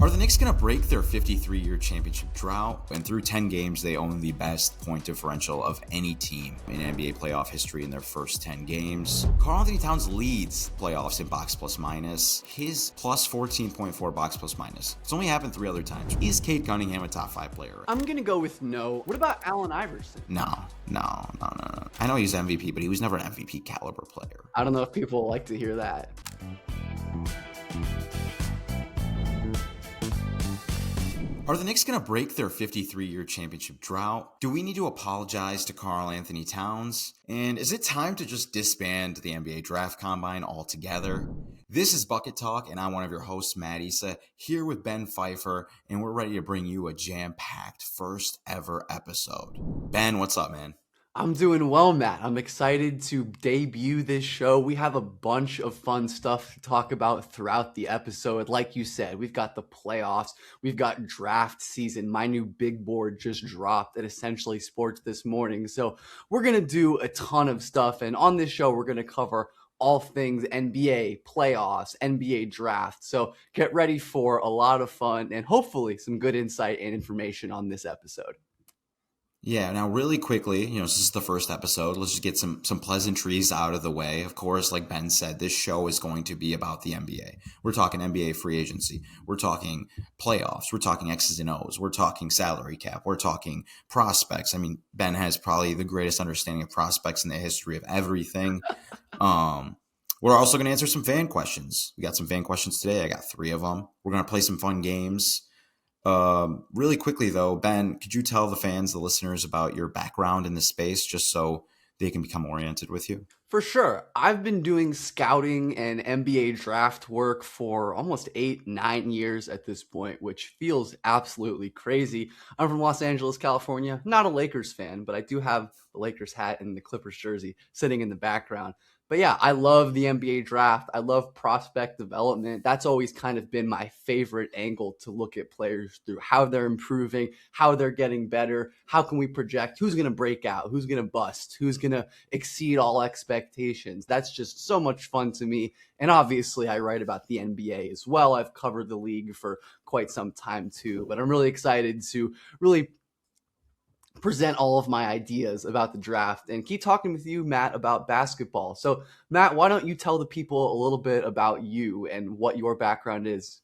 Are the Knicks going to break their 53-year championship drought? And through 10 games, they own the best point differential of any team in NBA playoff history in their first 10 games. Karl-Anthony Towns leads playoffs in box plus minus. His plus 14.4 box plus minus. It's only happened 3 other times. Is Cade Cunningham a top 5 player? I'm going to go with no. What about Allen Iverson? No. I know he's MVP, but he was never an MVP caliber player. I don't know if people like to hear that. Are the Knicks going to break their 53-year championship drought? Do we need to apologize to Karl-Anthony Towns? And is it time to just disband the NBA Draft Combine altogether? This is Bucket Talk, and I'm one of your hosts, Matt Issa, here with Ben Pfeifer, and we're ready to bring you a jam-packed first ever episode. Ben, what's up, man? I'm doing well, Matt. I'm excited to debut this show. We have a bunch of fun stuff to talk about throughout the episode. Like you said, we've got the playoffs. We've got draft season. My new big board just dropped at Essentially Sports this morning. So we're going to do a ton of stuff. And on this show, we're going to cover all things NBA, playoffs, NBA draft. So get ready for a lot of fun and hopefully some good insight and information on this episode. Yeah, now really quickly, this is the first episode. Let's just get some pleasantries out of the way. Of course, like Ben said, this show is going to be about the NBA. We're talking NBA free agency. We're talking playoffs. We're talking X's and O's. We're talking salary cap. We're talking prospects. I mean, Ben has probably the greatest understanding of prospects in the history of everything. We're also going to answer some fan questions. We got some fan questions today. I got 3 of them. We're going to play some fun games. Really quickly, though, Ben, could you tell the fans, the listeners, about your background in this space just so they can become oriented with you? For sure. I've been doing scouting and NBA draft work for almost 8-9 years at this point, which feels absolutely crazy. I'm from Los Angeles, California. Not a Lakers fan, but I do have the Lakers hat and the Clippers jersey sitting in the background. But yeah, I love the NBA draft. I love prospect development. That's always kind of been my favorite angle to look at players through, how they're improving, how they're getting better, how can we project who's going to break out, who's going to bust, who's going to exceed all expectations. That's just so much fun to me. And obviously, I write about the NBA as well. I've covered the league for quite some time too, but I'm really excited to really present all of my ideas about the draft and keep talking with you, Matt, about basketball. So, Matt, why don't you tell the people a little bit about you and what your background is?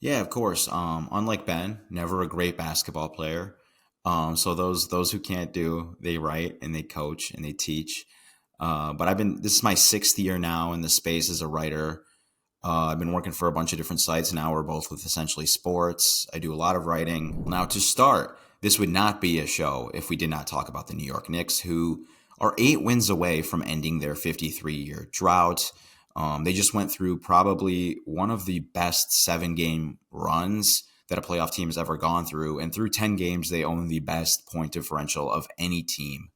Yeah, of course. Unlike Ben, never a great basketball player. So those who can't they write and they coach and they teach. But this is my 6th year now in the space as a writer. I've been working for a bunch of different sites. Now we're both with Essentially Sports. I do a lot of writing. Now to start, this would not be a show if we did not talk about the New York Knicks, who are 8 wins away from ending their 53-year drought. They just went through probably one of the best 7-game runs that a playoff team has ever gone through. And through 10 games, they own the best point differential of any team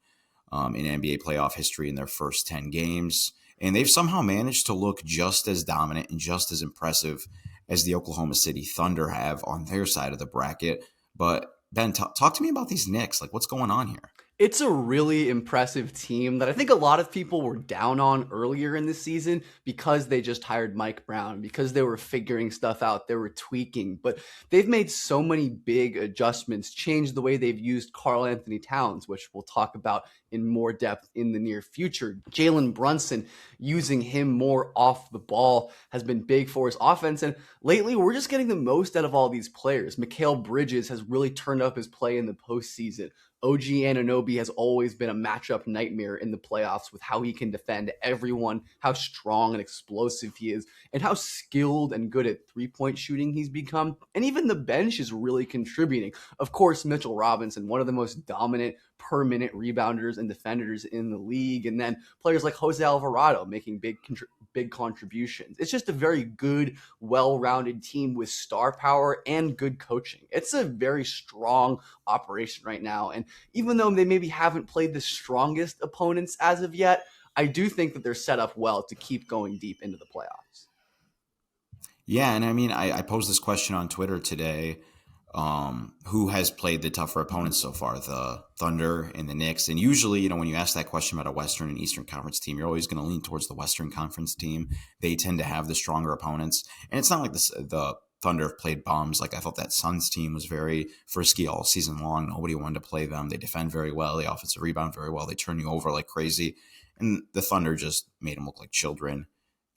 in NBA playoff history in their first 10 games. And they've somehow managed to look just as dominant and just as impressive as the Oklahoma City Thunder have on their side of the bracket. But Ben, talk to me about these Knicks. Like, what's going on here? It's a really impressive team that I think a lot of people were down on earlier in the season because they just hired Mike Brown, because they were figuring stuff out, they were tweaking. But they've made so many big adjustments, changed the way they've used Karl-Anthony Towns, which we'll talk about in more depth in the near future. Jalen Brunson, using him more off the ball, has been big for his offense. And lately, we're just getting the most out of all these players. Mikal Bridges has really turned up his play in the postseason. OG Anunoby has always been a matchup nightmare in the playoffs with how he can defend everyone, how strong and explosive he is, and how skilled and good at three-point shooting he's become. And even the bench is really contributing. Of course, Mitchell Robinson, one of the most dominant per-minute rebounders and defenders in the league. And then players like Jose Alvarado making big contributions. It's just a very good, well-rounded team with star power and good coaching. It's a very strong operation right now. And even though they maybe haven't played the strongest opponents as of yet, I do think that they're set up well to keep going deep into the playoffs. Yeah, and I mean, I posed this question on Twitter today. Who has played the tougher opponents so far, the Thunder and the Knicks? And usually, when you ask that question about a Western and Eastern Conference team, you're always going to lean towards the Western Conference team. They tend to have the stronger opponents. And it's not like the Thunder have played bums. Like I thought that Suns team was very frisky all season long. Nobody wanted to play them. They defend very well. They offensive rebound very well. They turn you over like crazy. And the Thunder just made them look like children,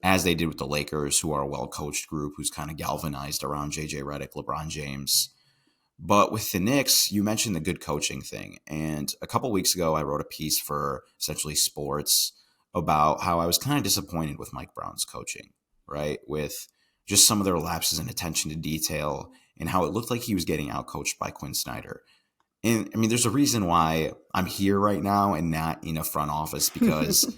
as they did with the Lakers, who are a well-coached group who's kind of galvanized around JJ Redick, LeBron James. But with the Knicks, you mentioned the good coaching thing. And a couple weeks ago, I wrote a piece for essentially Sports about how I was kind of disappointed with Mike Brown's coaching, right? With just some of their lapses in attention to detail and how it looked like he was getting outcoached by Quinn Snyder. And I mean, there's a reason why I'm here right now and not in a front office, because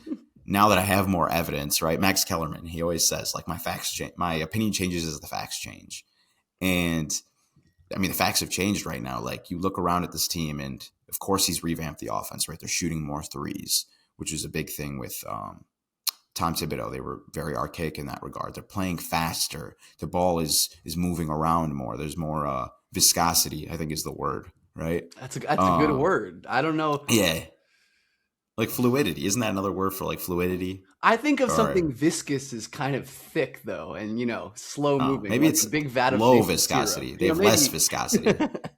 now that I have more evidence, right? Max Kellerman, he always says, like, my opinion changes as the facts change. And I mean, the facts have changed right now. Like, you look around at this team, and of course he's revamped the offense, right? They're shooting more threes, which is a big thing with Tom Thibodeau. They were very archaic in that regard. They're playing faster. The ball is moving around more. There's more viscosity, I think is the word, right? That's a good word. I don't know. Yeah. Like fluidity. Isn't that another word for like fluidity? I think of something viscous as kind of thick, though, and, slow moving. Maybe like it's a big vat of low viscosity. They have less viscosity.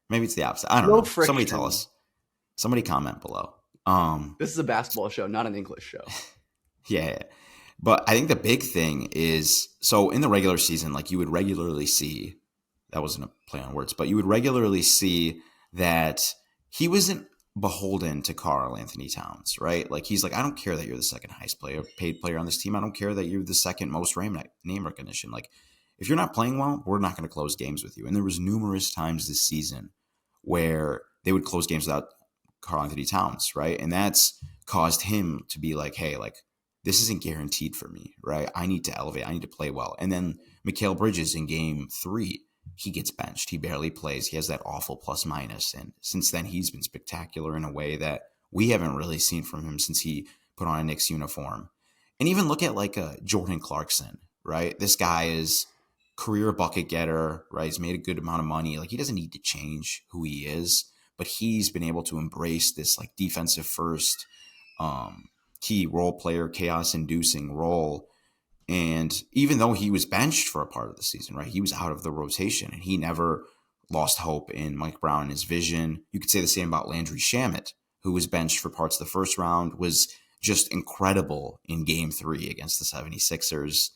Maybe it's the opposite. I don't know. Friction. Somebody tell us. Somebody comment below. This is a basketball show, not an English show. Yeah. But I think the big thing is, so in the regular season, like you would regularly see, that wasn't a play on words, but you would regularly see that he wasn't beholden to Karl-Anthony Towns, right? Like he's like, I don't care that you're the second highest paid player on this team. I don't care that you're the second most name recognition. Like if you're not playing well, we're not going to close games with you. And there was numerous times this season where they would close games without Karl-Anthony Towns, right? And that's caused him to be like, hey, like this isn't guaranteed for me, right? I need to elevate. I need to play well. And then Mikal Bridges in game 3, he gets benched. He barely plays. He has that awful plus minus. And since then, he's been spectacular in a way that we haven't really seen from him since he put on a Knicks uniform. And even look at like Jordan Clarkson, right? This guy is career bucket getter, right? He's made a good amount of money. Like he doesn't need to change who he is, but he's been able to embrace this like defensive first, key role player, chaos inducing role. And even though he was benched for a part of the season, right, he was out of the rotation and he never lost hope in Mike Brown and his vision. You could say the same about Landry Shamet, who was benched for parts of the first round, was just incredible in game 3 against the 76ers.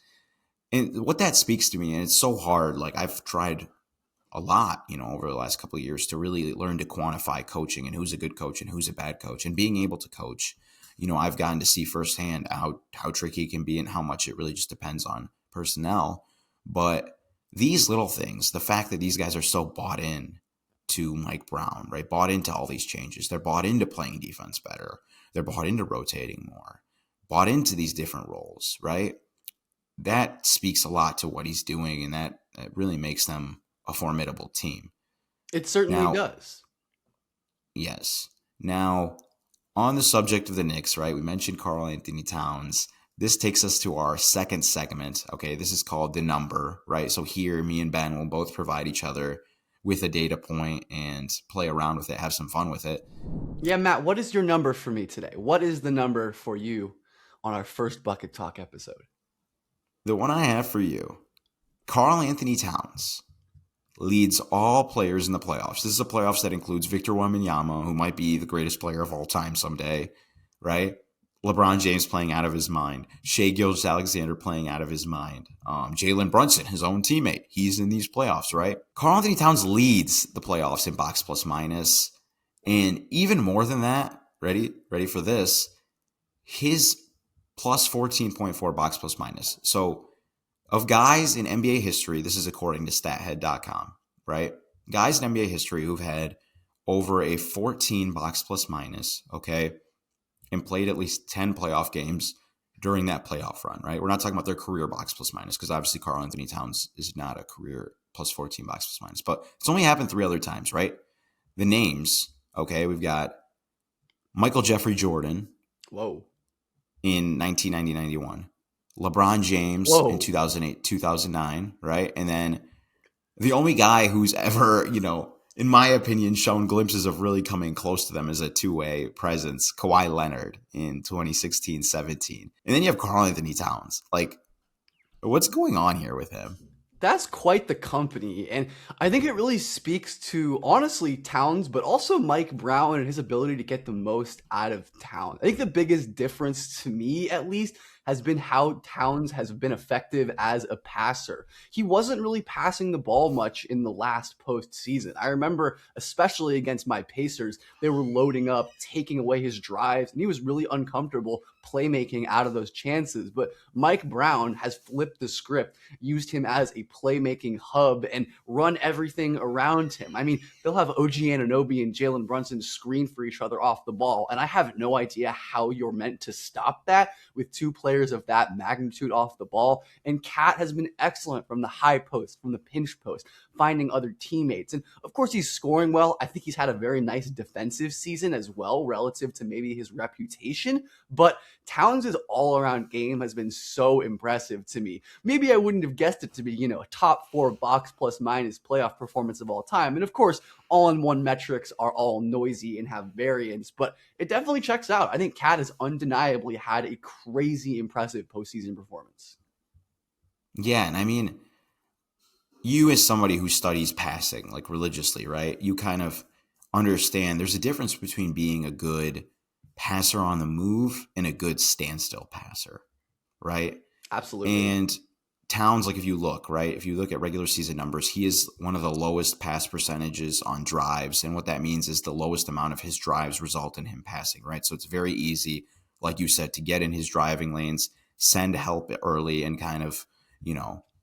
And what that speaks to me, and it's so hard, like I've tried a lot, over the last couple of years to really learn to quantify coaching and who's a good coach and who's a bad coach, and being able to coach. I've gotten to see firsthand how tricky it can be and how much it really just depends on personnel. But these little things, the fact that these guys are so bought in to Mike Brown, right? Bought into all these changes. They're bought into playing defense better. They're bought into rotating more, bought into these different roles, right? That speaks a lot to what he's doing, and that really makes them a formidable team. It certainly does. Yes. Now, on the subject of the Knicks, right, we mentioned Karl-Anthony Towns. This takes us to our second segment. Okay, this is called The Number, right? So here, me and Ben will both provide each other with a data point and play around with it, have some fun with it. Yeah, Matt, what is your number for me today? What is the number for you on our first Bucket Talk episode? The one I have for you, Karl-Anthony Towns leads all players in the playoffs. This is a playoffs that includes Victor Wembanyama, who might be the greatest player of all time someday, right? LeBron James playing out of his mind. Shai Gilgeous-Alexander playing out of his mind. Jalen Brunson, his own teammate. He's in these playoffs, right? Karl-Anthony Towns leads the playoffs in box plus minus. And even more than that, ready for this, his plus 14.4 box plus minus. So of guys in NBA history, this is according to stathead.com, right? Guys in NBA history who've had over a 14 box plus minus, okay, and played at least 10 playoff games during that playoff run, right? We're not talking about their career box plus minus, because obviously Karl-Anthony Towns is not a career plus 14 box plus minus, but it's only happened 3 other times, right? The names, okay, we've got Michael Jeffrey Jordan. Whoa. In 1990-91. LeBron James in 2008, 2009, right? And then the only guy who's ever, in my opinion, shown glimpses of really coming close to them as a two-way presence, Kawhi Leonard in 2016-17. And then you have Karl-Anthony Towns. Like, what's going on here with him? That's quite the company. And I think it really speaks to, honestly, Towns, but also Mike Brown and his ability to get the most out of Towns. I think the biggest difference to me, at least, has been how Towns has been effective as a passer. He wasn't really passing the ball much in the last postseason. I remember, especially against my Pacers, they were loading up, taking away his drives, and he was really uncomfortable playmaking out of those chances. But Mike Brown has flipped the script, used him as a playmaking hub, and run everything around him. I mean, they'll have OG Anunoby and Jalen Brunson screen for each other off the ball, and I have no idea how you're meant to stop that with two players of that magnitude off the ball. And Cat has been excellent from the high post, from the pinch post, finding other teammates. And of course, he's scoring well. I think he's had a very nice defensive season as well, relative to maybe his reputation. But Towns' all-around game has been so impressive to me. Maybe I wouldn't have guessed it to be, a top 4 box plus minus playoff performance of all time. And of course, all-in-one metrics are all noisy and have variance, but it definitely checks out. I think Cat has undeniably had a crazy impressive postseason performance. Yeah, and I mean, you as somebody who studies passing like religiously, right? You kind of understand there's a difference between being a good passer on the move and a good standstill passer, right? Absolutely. And Towns, like if you look at regular season numbers, he is one of the lowest pass percentages on drives. And what that means is the lowest amount of his drives result in him passing, right? So it's very easy, like you said, to get in his driving lanes, send help early and kind of,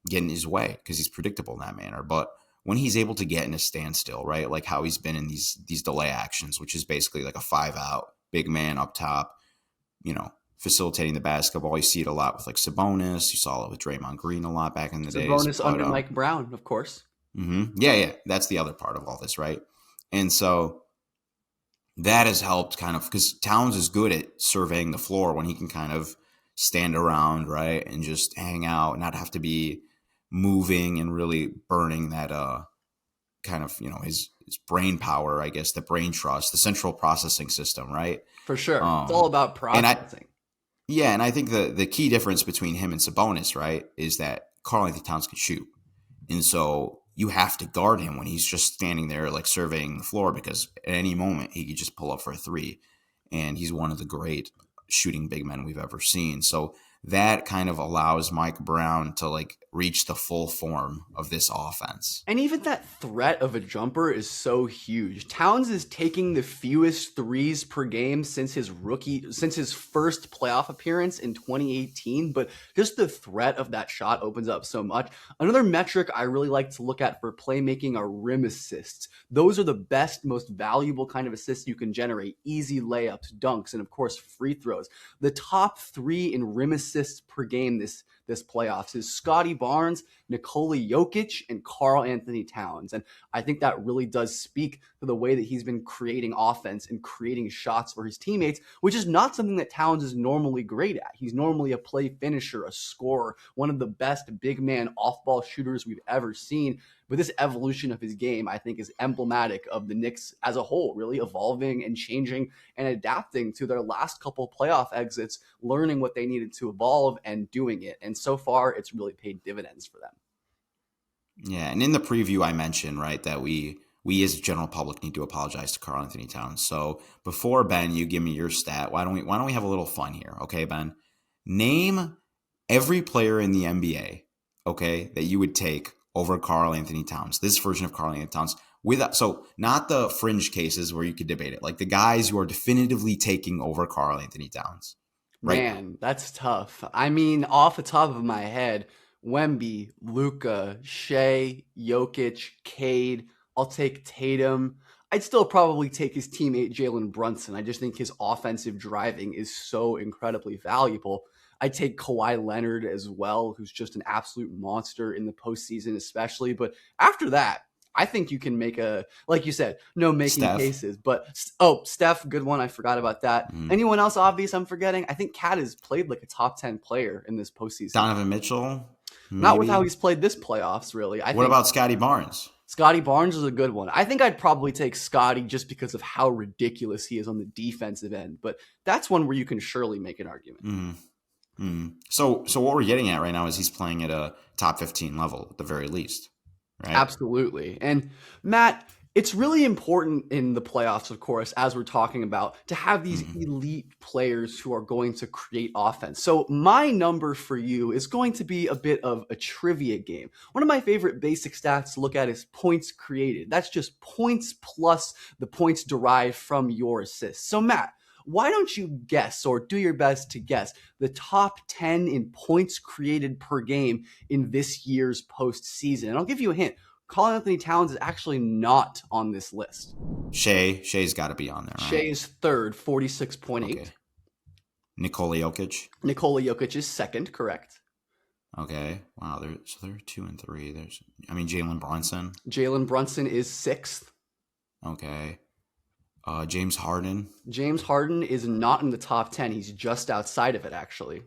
get in his way because he's predictable in that manner. But when he's able to get in a standstill, right? Like how he's been in these delay actions, which is basically like a 5-out, big man up top, facilitating the basketball. You see it a lot with like Sabonis. You saw it with Draymond Green a lot back in the days. Sabonis under Mike Brown, of course. Yeah. That's the other part of all this, right? And so that has helped kind of, because Towns is good at surveying the floor when he can kind of stand around, right, and just hang out, not have to be moving and really burning that kind of, his brain power, I guess, the brain trust, the central processing system, right? For sure. It's all about processing. And I think the key difference between him and Sabonis, right, is that Karl-Anthony Towns can shoot. And so you have to guard him when he's just standing there like surveying the floor, because at any moment he could just pull up for a 3. And he's one of the great shooting big men we've ever seen. So that kind of allows Mike Brown to like reach the full form of this offense. And even that threat of a jumper is so huge. Towns is taking the fewest threes per game since his first playoff appearance in 2018, but just the threat of that shot opens up so much. Another metric I really like to look at for playmaking are rim assists. Those are the best, most valuable kind of assists you can generate. Easy layups, dunks, and of course free throws. The top 3 in rim assists per game this playoffs is Scotty Barnes, Nikola Jokic, and Karl-Anthony Towns. And I think that really does speak to the way that he's been creating offense and creating shots for his teammates, which is not something that Towns is normally great at. He's normally a play finisher, a scorer, one of the best big man off-ball shooters we've ever seen. But this evolution of his game, I think, is emblematic of the Knicks as a whole, really evolving and changing and adapting to their last couple playoff exits, learning what they needed to evolve and doing it. And so far, it's really paid dividends for them. Yeah, and in the preview, I mentioned, right, that we as a general public need to apologize to Karl-Anthony Towns. So before, Ben, you give me your stat, why don't we have a little fun here, okay, Ben? Name every player in the NBA, okay, that you would take over Karl-Anthony Towns, this version of Karl-Anthony Towns, so not the fringe cases where you could debate it, like the guys who are definitively taking over Karl-Anthony Towns. Right. Man, that's tough. I mean, off the top of my head, Wemby, Luka, Shea, Jokic, Cade. I'll take Tatum. I'd still probably take his teammate Jalen Brunson. I just think his offensive driving is so incredibly valuable. I'd take Kawhi Leonard as well, who's just an absolute monster in the postseason especially. But after that, I think you can make like you said, no making Steph. cases. But, Steph, good one. I forgot about that. Anyone else obvious I'm forgetting? I think Cat has played like a top 10 player in this postseason. Donovan Mitchell? Maybe. Not with how he's played this playoffs, really. What about Scotty Barnes? Scotty Barnes is a good one. I think I'd probably take Scotty just because of how ridiculous he is on the defensive end. But that's one where you can surely make an argument. So what we're getting at right now is he's playing at a top 15 level at the very least, right? Absolutely. And Matt, it's really important in the playoffs, of course, as we're talking about, to have these elite players who are going to create offense. So my number for you is going to be a bit of a trivia game. One of my favorite basic stats to look at is points created. That's just points plus the points derived from your assists. So Matt, why don't you guess, or do your best to guess, the top 10 in points created per game in this year's postseason? And I'll give you a hint. Karl-Anthony Towns is actually not on this list. Shea's got to be on there, right? Shea is third, 46.8. Okay. Nikola Jokic. Nikola Jokic is second, correct. Okay. Wow. They're 2 and 3. Jalen Brunson. Jalen Brunson is sixth. Okay. James Harden. James Harden is not in the top 10. He's just outside of it, actually.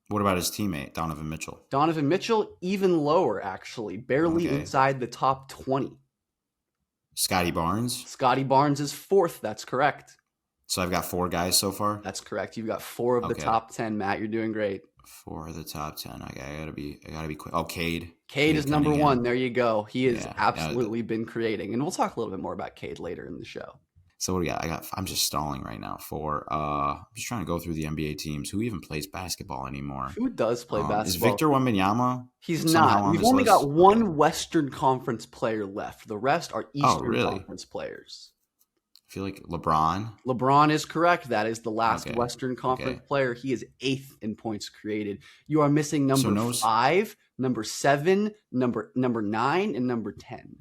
What about his teammate, Donovan Mitchell? Donovan Mitchell, even lower, actually. Barely inside the top 20. Scotty Barnes? Scotty Barnes is fourth. That's correct. So I've got 4 guys so far? That's correct. You've got 4 of the top 10, Matt. You're doing great. 4 of the top 10. Okay, I gotta be quick. Oh, Cade. Cade is number 1. There you go. He has absolutely been creating. And we'll talk a little bit more about Cade later in the show. So what do we got? I'm just stalling right now I'm just trying to go through the NBA teams. Who even plays basketball anymore? Who does play basketball? Is Victor Wembanyama? He's not. We've only got one Western Conference player left. The rest are Eastern Conference players. I feel like LeBron. LeBron is correct. That is the last Western Conference player. He is 8th in points created. You are missing number 5, number 7, number 9, and number 10.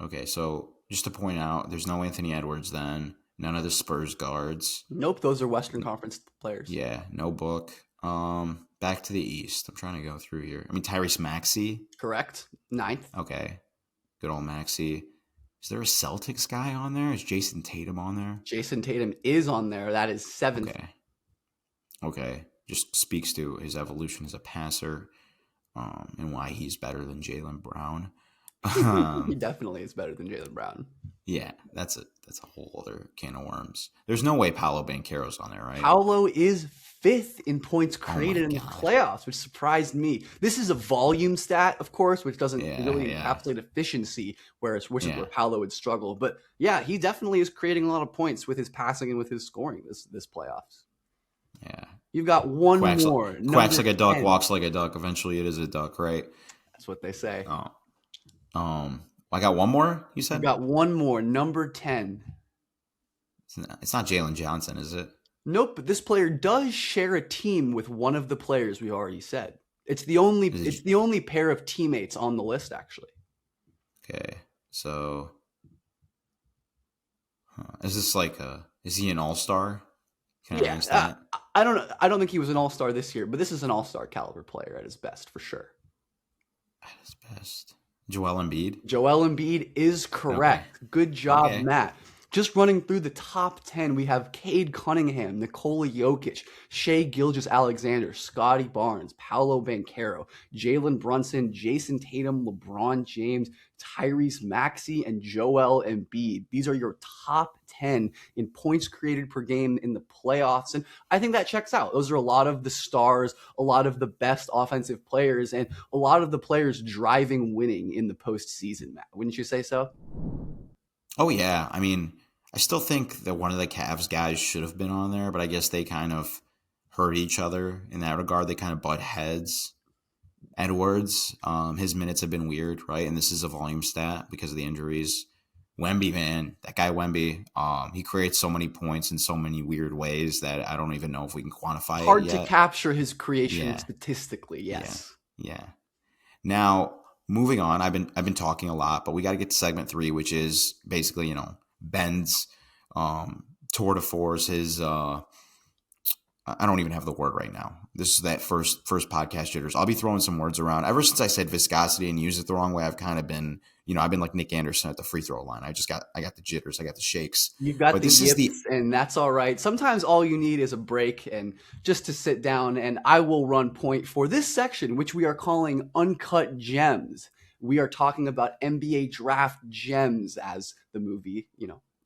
Okay, so just to point out, there's no Anthony Edwards then. None of the Spurs guards. Nope, those are Western Conference players. Yeah, no Book. Back to the East. I'm trying to go through here. Tyrese Maxey. Correct. 9th. Okay. Good old Maxey. Is there a Celtics guy on there? Is Jason Tatum on there? Jason Tatum is on there. That is 7th. Okay. Just speaks to his evolution as a passer, and why he's better than Jaylen Brown. He definitely is better than Jaylen Brown. Yeah, that's a whole other can of worms. There's no way Paolo Banchero's on there, right? Paolo is 5th in points created in the playoffs, which surprised me. This is a volume stat, of course, which doesn't really encapsulate efficiency, where Paolo would struggle. But yeah, he definitely is creating a lot of points with his passing and with his scoring this playoffs. Yeah. You've got one more. Quacks like a duck, walks like a duck. Eventually it is a duck, right? That's what they say. I got one more, you said? You got one more, number 10. It's not Jalen Johnson, is it? Nope, but this player does share a team with one of the players we already said. It's the only pair of teammates on the list, actually. Okay, so is this is he an all-star? I don't know. I don't think he was an all-star this year, but this is an all-star caliber player at his best, for sure. At his best. Joel Embiid? Joel Embiid is correct. Okay. Good job, Matt. Just running through the top 10, we have Cade Cunningham, Nikola Jokic, Shai Gilgeous-Alexander, Scotty Barnes, Paolo Banchero, Jalen Brunson, Jason Tatum, LeBron James, Tyrese Maxey, and Joel Embiid. These are your top 10 in points created per game in the playoffs. And I think that checks out. Those are a lot of the stars, a lot of the best offensive players, and a lot of the players driving winning in the postseason, Matt. Wouldn't you say so? Oh, yeah. I still think that one of the Cavs guys should have been on there, but I guess they kind of hurt each other in that regard. They kind of butt heads. Edwards, his minutes have been weird, right? And this is a volume stat because of the injuries. Wemby, man, that guy Wemby, he creates so many points in so many weird ways that I don't even know if we can quantify it yet. Hard to capture his creation statistically, yes. Yeah. Now, moving on, I've been talking a lot, but we got to get to segment 3, which is basically, Ben's tour de force, his I don't even have the word right now. This is that first podcast jitters. I'll be throwing some words around. Ever since I said viscosity and used it the wrong way, I've kind of been, I've been like Nick Anderson at the free throw line. I got the jitters. I got the shakes. You've got the yips, and that's all right. Sometimes all you need is a break and just to sit down, and I will run point for this section, which we are calling Uncut Gems. We are talking about NBA draft gems as the movie,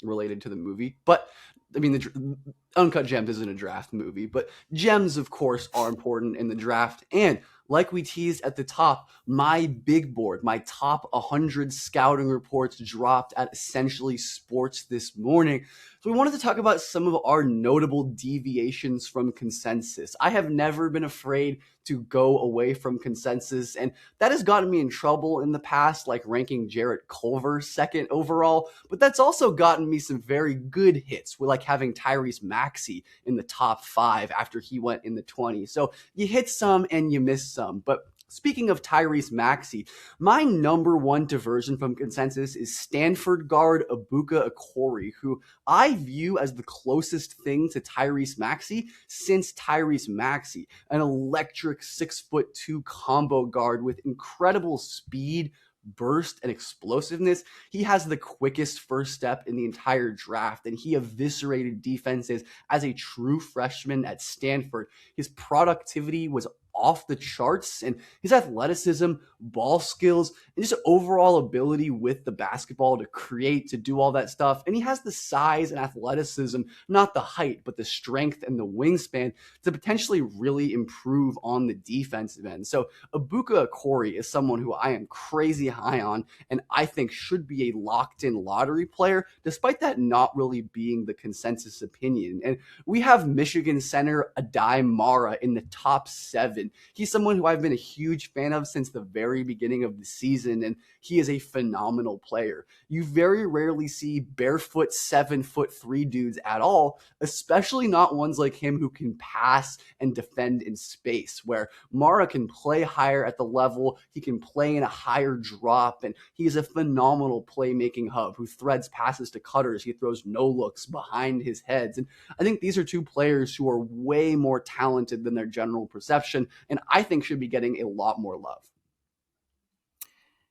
related to the movie. But the Uncut Gems isn't a draft movie, but gems, of course, are important in the draft. And like we teased at the top, my big board, my top 100 scouting reports dropped at Essentially Sports this morning. So we wanted to talk about some of our notable deviations from consensus. I have never been afraid to go away from consensus, and that has gotten me in trouble in the past, like ranking Jarrett Culver second overall, but that's also gotten me some very good hits, with like having Tyrese Maxey in the top 5 after he went in the 20s. So you hit some and you miss some, but speaking of Tyrese Maxey, my number one diversion from consensus is Stanford guard Ebuka Okorie, who I view as the closest thing to Tyrese Maxey since Tyrese Maxey, an electric 6'2" combo guard with incredible speed, burst, and explosiveness. He has the quickest first step in the entire draft, and he eviscerated defenses as a true freshman at Stanford. His productivity was off the charts, and his athleticism, ball skills, and just overall ability with the basketball to create, to do all that stuff. And he has the size and athleticism, not the height, but the strength and the wingspan to potentially really improve on the defensive end. So Ebuka Okorie is someone who I am crazy high on, and I think should be a locked-in lottery player, despite that not really being the consensus opinion. And we have Michigan center Aday Mara in the top 7. He's someone who I've been a huge fan of since the very beginning of the season, and he is a phenomenal player. You very rarely see barefoot 7'3" dudes at all, especially not ones like him who can pass and defend in space, where Mara can play higher at the level, he can play in a higher drop, and he's a phenomenal playmaking hub who threads passes to cutters. He throws no looks behind his heads. And I think these are two players who are way more talented than their general perception, and I think should be getting a lot more love.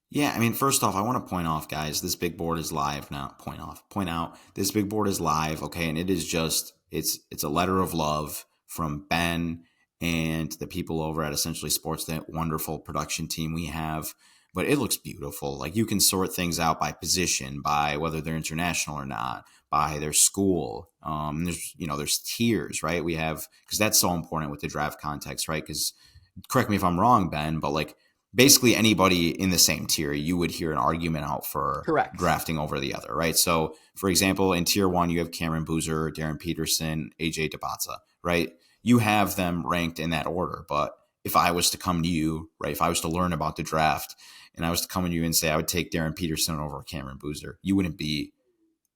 Yeah, I mean, first off, I want to point off, guys, this big board is live now. Point out, this big board is live, okay, and it is just it's a letter of love from Ben and the people over at Essentially Sports, that wonderful production team we have. But it looks beautiful. Like, you can sort things out by position, by whether they're international or not, by their school. There's tiers, right? We have, because that's so important with the draft context, right? Because correct me if I'm wrong, Ben, but like basically anybody in the same tier, you would hear an argument out for Correct. drafting over the other, right? So, for example, in tier 1, you have Cameron Boozer, Darren Peterson, AJ DeBatsa, right? You have them ranked in that order. But if I was to come to you, right, if I was to learn about the draft and I was to come to you and say I would take Darren Peterson over Cameron Boozer, you wouldn't be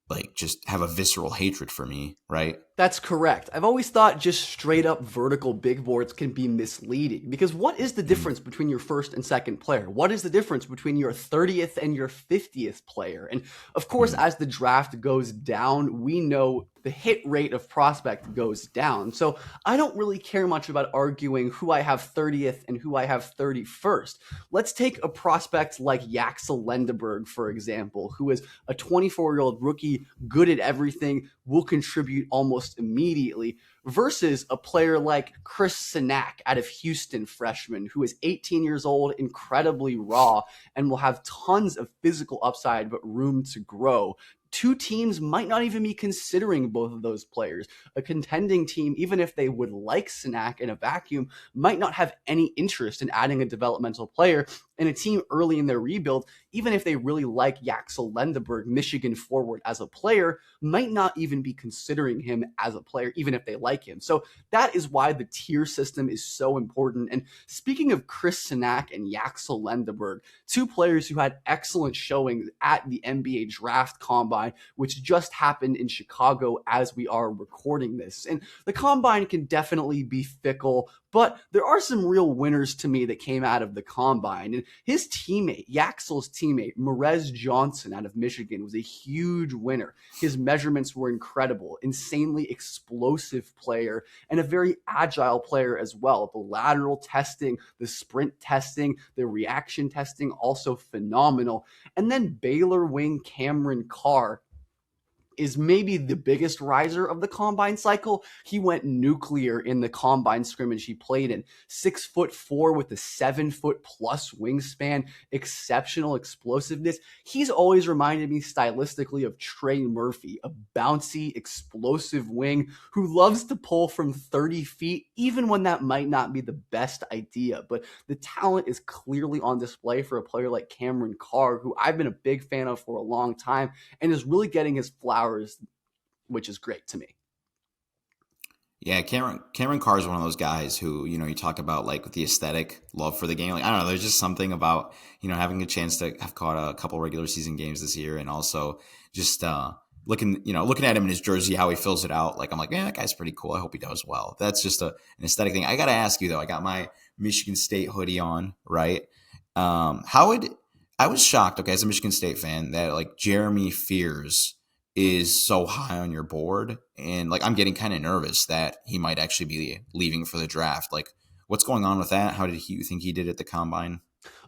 like just have a visceral hatred for me, right? That's correct. I've always thought just straight up vertical big boards can be misleading, because what is the difference between your first and second player? What is the difference between your 30th and your 50th player? And of course, as the draft goes down, we know the hit rate of prospect goes down. So I don't really care much about arguing who I have 30th and who I have 31st. Let's take a prospect like Yaxel Lendeberg, for example, who is a 24-year-old rookie, good at everything, will contribute almost immediately, versus a player like Chris Sinak out of Houston, freshman, who is 18 years old, incredibly raw, and will have tons of physical upside but room to grow. Two teams might not even be considering both of those players. A contending team, even if they would like Sinak in a vacuum, might not have any interest in adding a developmental player. And a team early in their rebuild, even if they really like Yaxel Lendeberg, Michigan forward, as a player, might not even be considering him as a player, even if they like him. So that is why the tier system is so important. And speaking of Chris Sinak and Yaxel Lendeberg, two players who had excellent showings at the NBA Draft Combine, which just happened in Chicago as we are recording this. And the Combine can definitely be fickle, but there are some real winners to me that came out of the Combine. And his teammate, Yaxel's teammate, Merez Johnson out of Michigan, was a huge winner. His measurements were incredible, insanely explosive player, and a very agile player as well. The lateral testing, the sprint testing, the reaction testing, also phenomenal. And then Baylor wing Cameron Carr is maybe the biggest riser of the combine cycle. He went nuclear in the combine scrimmage he played in. 6'4" with a 7-foot plus wingspan, exceptional explosiveness. He's always reminded me stylistically of Trey Murphy, a bouncy, explosive wing who loves to pull from 30 feet, even when that might not be the best idea. But the talent is clearly on display for a player like Cameron Carr, who I've been a big fan of for a long time and is really getting his flowers, which is great to me. Yeah, Cameron Carr is one of those guys who, you talk about like with the aesthetic love for the game. Like, I don't know, there's just something about, having a chance to have caught a couple regular season games this year, and also just looking at him in his jersey, how he fills it out. Like, I'm like, man, that guy's pretty cool. I hope he does well. That's just an aesthetic thing. I got to ask you though, I got my Michigan State hoodie on, right? I was shocked, okay, as a Michigan State fan, that like Jeremy Fears is so high on your board, and like I'm getting kind of nervous that he might actually be leaving for the draft. Like, what's going on with that? How did you think he did at the combine?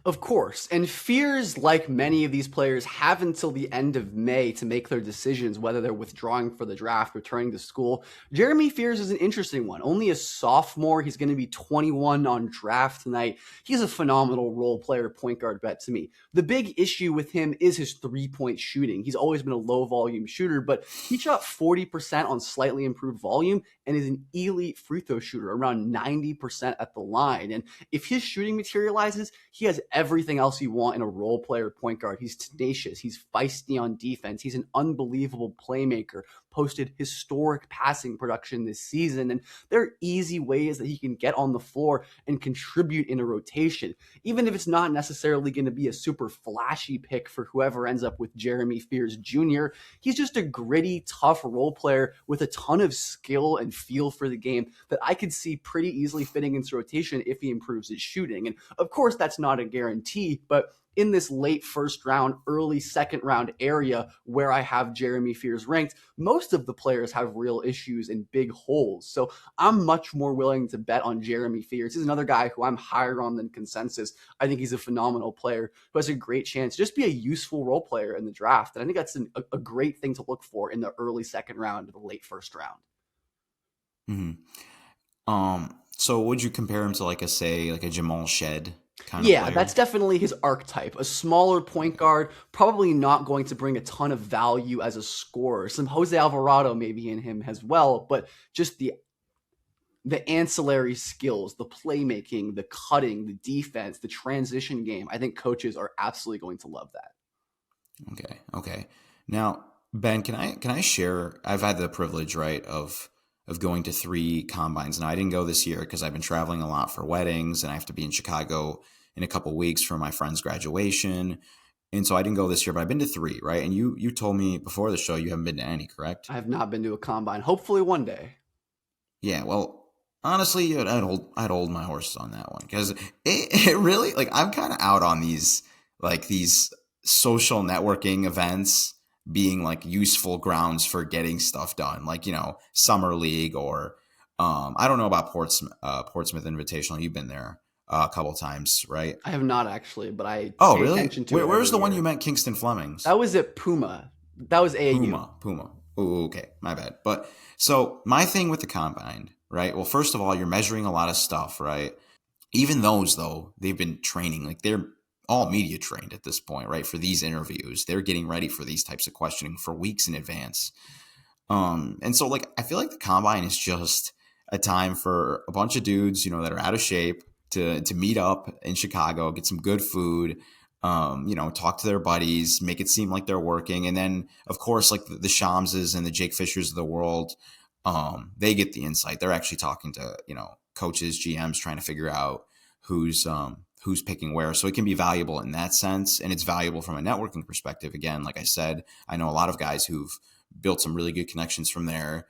Of course. And Fears, like many of these players, have until the end of May to make their decisions, whether they're withdrawing for the draft, returning to school. Jeremy Fears is an interesting one. Only a sophomore. He's going to be 21 on draft night. He's a phenomenal role player point guard bet to me. The big issue with him is his three-point shooting. He's always been a low-volume shooter, but he shot 40% on slightly improved volume and is an elite free throw shooter, around 90% at the line. And if his shooting materializes, he has everything else you want in a role player point guard. He's tenacious. He's feisty on defense. He's an unbelievable playmaker. Posted historic passing production this season. And there are easy ways that he can get on the floor and contribute in a rotation, even if it's not necessarily going to be a super flashy pick for whoever ends up with Jeremy Fears Jr. He's just a gritty, tough role player with a ton of skill and feel for the game that I could see pretty easily fitting into rotation if he improves his shooting. And of course, that's not a guarantee, but in this late first round, early second round area where I have Jeremy Fears ranked, most of the players have real issues and big holes. So I'm much more willing to bet on Jeremy Fears. He's another guy who I'm higher on than consensus. I think he's a phenomenal player who has a great chance to just be a useful role player in the draft. And I think that's a great thing to look for in the early second round or the late first round. So would you compare him to like a Jamal Shed kind of Yeah, player? that's definitely his archetype. A smaller point guard, probably not going to bring a ton of value as a scorer. Some Jose Alvarado maybe in him as well, but just the ancillary skills, the playmaking, the cutting, the defense, the transition game. I think coaches are absolutely going to love that. Okay. Now, Ben, can I share? I've had the privilege, right, of going to 3 combines. Now, I didn't go this year because I've been traveling a lot for weddings, and I have to be in Chicago in a couple weeks for my friend's graduation. And so I didn't go this year, but I've been to 3, right? And you told me before the show you haven't been to any, correct? I have not been to a combine. Hopefully one day. Yeah, well, honestly, I'd hold my horses on that one, because it really, like, I'm kind of out on these social networking events being like useful grounds for getting stuff done, like, summer league, or I don't know about Portsmouth Invitational. You've been there a couple times, right? I have not actually, but I Oh, pay really? attention to it Where's the every one year. you meant, Kingston Fleming's? That was at Puma. That was AAU. Puma. Oh, okay, my bad. But so my thing with the combine, right? Well, first of all, you're measuring a lot of stuff, right? Even those, though, they've been training, like they're all media trained at this point, right? For these interviews, they're getting ready for these types of questioning for weeks in advance. And so, like, I feel like the combine is just a time for a bunch of dudes, that are out of shape to meet up in Chicago, get some good food, talk to their buddies, make it seem like they're working. And then, of course, like the Shamses and the Jake Fishers of the world, they get the insight. They're actually talking to, coaches, GMs, trying to figure out who's picking where. So it can be valuable in that sense. And it's valuable from a networking perspective. Again, like I said, I know a lot of guys who've built some really good connections from there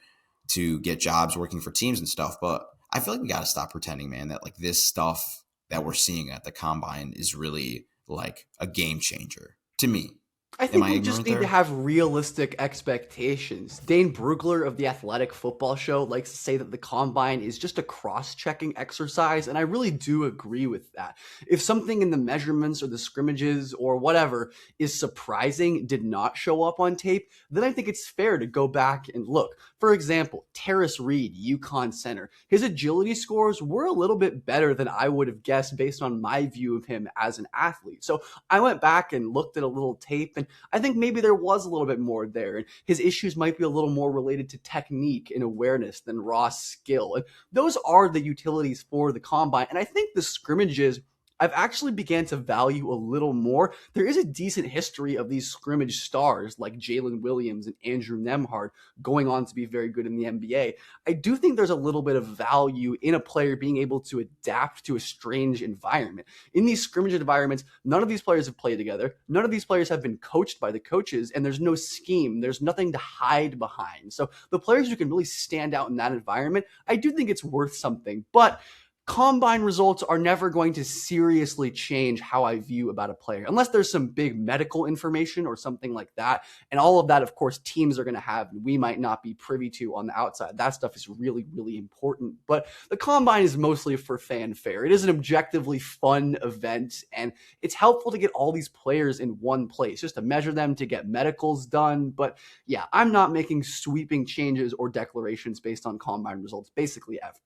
to get jobs working for teams and stuff. But I feel like we got to stop pretending, man, that like this stuff that we're seeing at the combine is really like a game changer to me. I Am think I we just ignorant need to there? have realistic expectations. Dane Brugler of the Athletic Football Show likes to say that the combine is just a cross-checking exercise, and I really do agree with that. If something in the measurements or the scrimmages or whatever is surprising, did not show up on tape, then I think it's fair to go back and look. For example, Terrace Reed, UConn center, his agility scores were a little bit better than I would have guessed based on my view of him as an athlete. So I went back and looked at a little tape, and I think maybe there was a little bit more there. And his issues might be a little more related to technique and awareness than raw skill. And those are the utilities for the combine. And I think the scrimmages I've actually began to value a little more. There is a decent history of these scrimmage stars like Jalen Williams and Andrew Nemhard going on to be very good in the NBA. I do think there's a little bit of value in a player being able to adapt to a strange environment. In these scrimmage environments, none of these players have played together. None of these players have been coached by the coaches, and there's no scheme. There's nothing to hide behind. So the players who can really stand out in that environment, I do think it's worth something. But combine results are never going to seriously change how I view about a player, unless there's some big medical information or something like that. And all of that, of course, teams are going to have, and we might not be privy to on the outside. That stuff is really, really important. But the combine is mostly for fanfare. It is an objectively fun event, and it's helpful to get all these players in one place, just to measure them, to get medicals done. But yeah, I'm not making sweeping changes or declarations based on combine results, basically ever.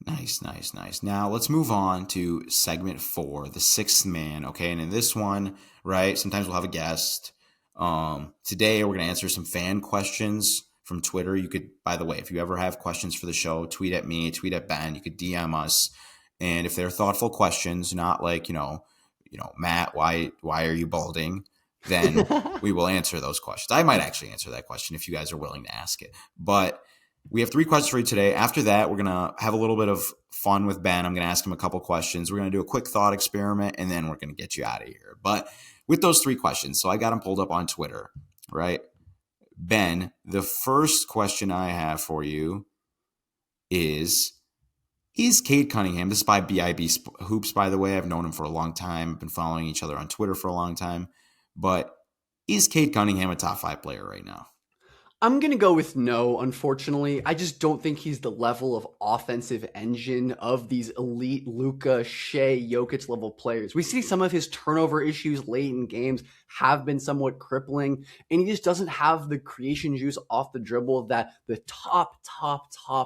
Nice, nice, nice. Now let's move on to segment 4, the sixth man. Okay, and in this one, right, sometimes we'll have a guest. Today we're gonna answer some fan questions from Twitter. You could, by the way, if you ever have questions for the show, tweet at me, tweet at Ben. You could DM us, and if they're thoughtful questions, not like Matt, why are you balding? Then we will answer those questions. I might actually answer that question if you guys are willing to ask it, but. We have 3 questions for you today. After that, we're going to have a little bit of fun with Ben. I'm going to ask him a couple questions. We're going to do a quick thought experiment, and then we're going to get you out of here. But with those 3 questions, so I got them pulled up on Twitter, right? Ben, the first question I have for you is Cade Cunningham, this is by BIB Hoops, by the way. I've known him for a long time. I've been following each other on Twitter for a long time. But is Cade Cunningham a top 5 player right now? I'm going to go with no, unfortunately. I just don't think he's the level of offensive engine of these elite Luka, Shea, Jokic level players. We see some of his turnover issues late in games have been somewhat crippling, and he just doesn't have the creation juice off the dribble that the top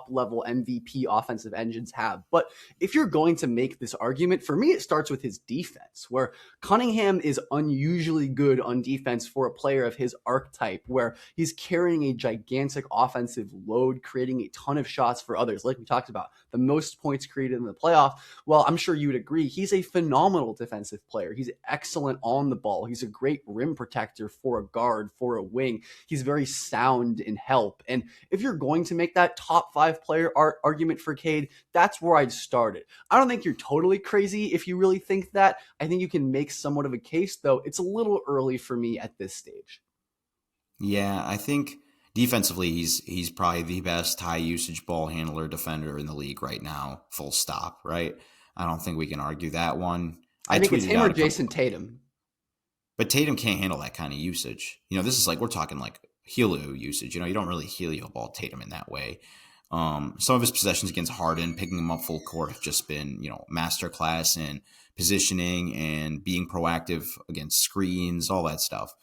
level MVP offensive engines have. But if you're going to make this argument, for me, it starts with his defense, where Cunningham is unusually good on defense for a player of his archetype, where he's carrying a gigantic offensive load, creating a ton of shots for others. Like we talked about, the most points created in the playoff. Well, I'm sure you would agree, he's a phenomenal defensive player. He's excellent on the ball. He's a great rim protector for a guard, for a wing. He's very sound in help. And if you're going to make that top 5 player argument for Cade, that's where I'd start it. I don't think you're totally crazy if you really think that. I think you can make somewhat of a case, though it's a little early for me at this stage. Yeah, I think defensively, he's probably the best high usage ball handler defender in the league right now. Full stop. Right? I don't think we can argue that one. I think it's tweeted him or out Jason Tatum. but Tatum can't handle that kind of usage. This is like we're talking like helio usage. You don't really helio ball Tatum in that way. Some of his possessions against Harden, picking him up full court, have just been masterclass in positioning and being proactive against screens, all that stuff.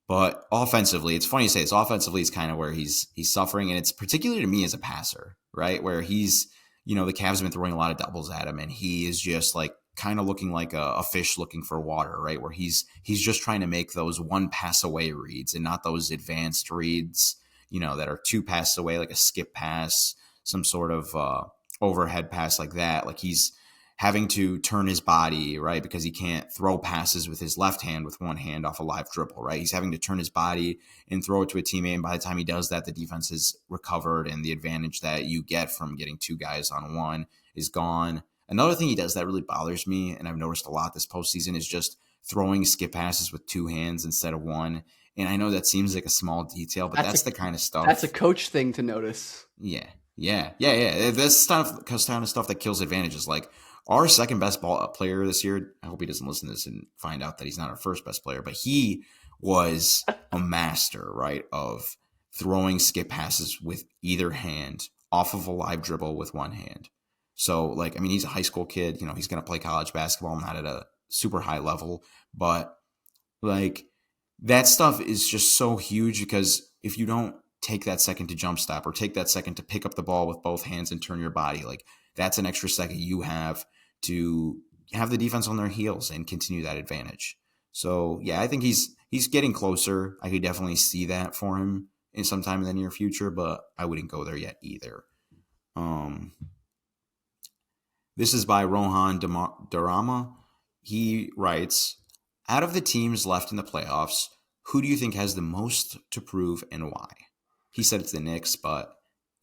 But offensively, it's funny you say this. Offensively is kind of where he's suffering, and it's particularly to me as a passer, right? Where he's, the Cavs have been throwing a lot of doubles at him, and he is just like kind of looking like a fish looking for water, right? Where he's just trying to make those one pass away reads and not those advanced reads, that are 2 passes away, like a skip pass, some sort of overhead pass like that. Like he's having to turn his body, right? Because he can't throw passes with his left hand with one hand off a live dribble, right? He's having to turn his body and throw it to a teammate. And by the time he does that, the defense is recovered and the advantage that you get from getting 2 guys on one is gone. Another thing he does that really bothers me, and I've noticed a lot this postseason, is just throwing skip passes with 2 hands instead of one. And I know that seems like a small detail, but that's the kind of stuff. That's a coach thing to notice. Yeah. That's kind of stuff that kills advantages. Like, Our second best ball player this year, I hope he doesn't listen to this and find out that he's not our first best player, but he was a master, right, of throwing skip passes with either hand off of a live dribble with one hand. So, like, I mean, he's a high school kid. He's going to play college basketball, not at a super high level, but like that stuff is just so huge because if you don't take that second to jump stop or take that second to pick up the ball with both hands and turn your body, like that's an extra second you have to have the defense on their heels and continue that advantage. So yeah, I think he's getting closer. I could definitely see that for him in sometime in the near future, but I wouldn't go there yet either. This is by Rohan Darama. He writes, out of the teams left in the playoffs, who do you think has the most to prove and why? He said it's the Knicks, but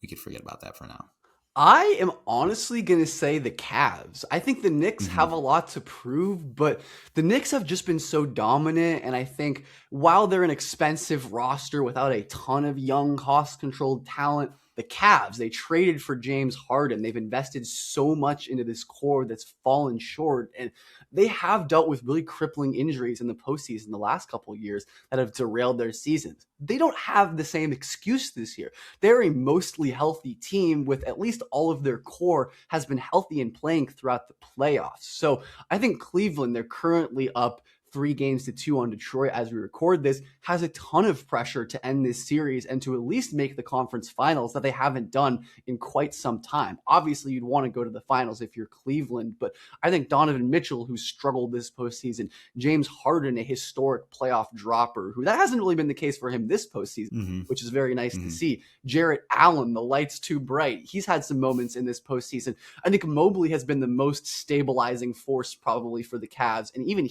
we could forget about that for now. I am honestly going to say the Cavs. I think the Knicks have a lot to prove, but the Knicks have just been so dominant. And I think while they're an expensive roster without a ton of young, cost-controlled talent, the Cavs, they traded for James Harden. They've invested so much into this core that's fallen short. And they have dealt with really crippling injuries in the postseason the last couple of years that have derailed their seasons. They don't have the same excuse this year. They're a mostly healthy team with at least all of their core has been healthy and playing throughout the playoffs. So I think Cleveland, they're currently up 3-2 on Detroit as we record this, has a ton of pressure to end this series and to at least make the conference finals that they haven't done in quite some time. Obviously, you'd want to go to the finals if you're Cleveland, but I think Donovan Mitchell, who struggled this postseason, James Harden, a historic playoff dropper, who that hasn't really been the case for him this postseason, which is very nice to see. Jarrett Allen, the light's too bright. He's had some moments in this postseason. I think Mobley has been the most stabilizing force probably for the Cavs, and even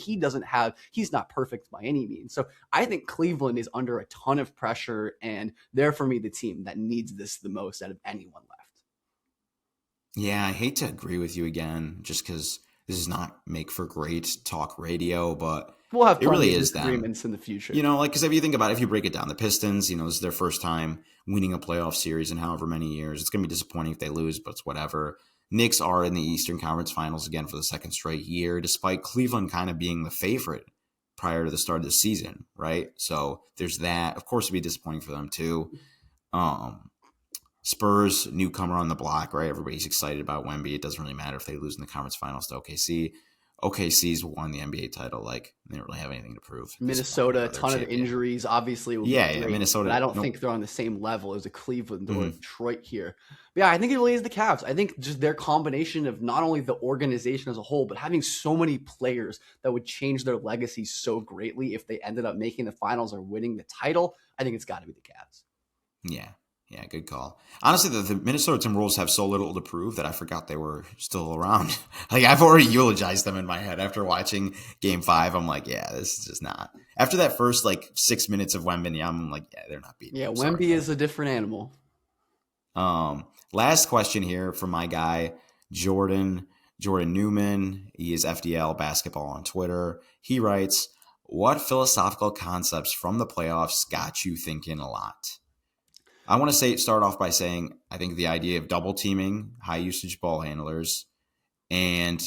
he's not perfect by any means. So I think Cleveland is under a ton of pressure, and they're, for me, the team that needs this the most out of anyone left. Yeah, I hate to agree with you again, just because this is not make for great talk radio, but we'll have it really of is disagreements in the future. Because if you think about it, if you break it down, the Pistons, this is their first time winning a playoff series in however many years. It's going to be disappointing if they lose, but it's whatever. Knicks are in the Eastern Conference Finals again for the second straight year, despite Cleveland kind of being the favorite prior to the start of the season, right? So there's that. Of course, it'd be disappointing for them too. Spurs, newcomer on the block, right? Everybody's excited about Wemby. It doesn't really matter if they lose in the conference finals to OKC. OKC's won the NBA title. Like, they don't really have anything to prove. Minnesota, a ton of injuries, obviously. Minnesota. But I don't think they're on the same level as a Cleveland or Detroit here. But yeah, I think it really is the Cavs. I think just their combination of not only the organization as a whole, but having so many players that would change their legacy so greatly if they ended up making the finals or winning the title. I think it's got to be the Cavs. Yeah, good call. Honestly, the Minnesota Timberwolves have so little to prove that I forgot they were still around. Like, I've already eulogized them in my head after watching Game 5. I'm like, yeah, this is just not. After that first, 6 minutes of Wembanyama, I'm like, yeah, they're not beating. Yeah, Wemby is a different animal. Last question here from my guy, Jordan Newman. He is FDL Basketball on Twitter. He writes, what philosophical concepts from the playoffs got you thinking a lot? I want to start off by saying I think the idea of double teaming high usage ball handlers and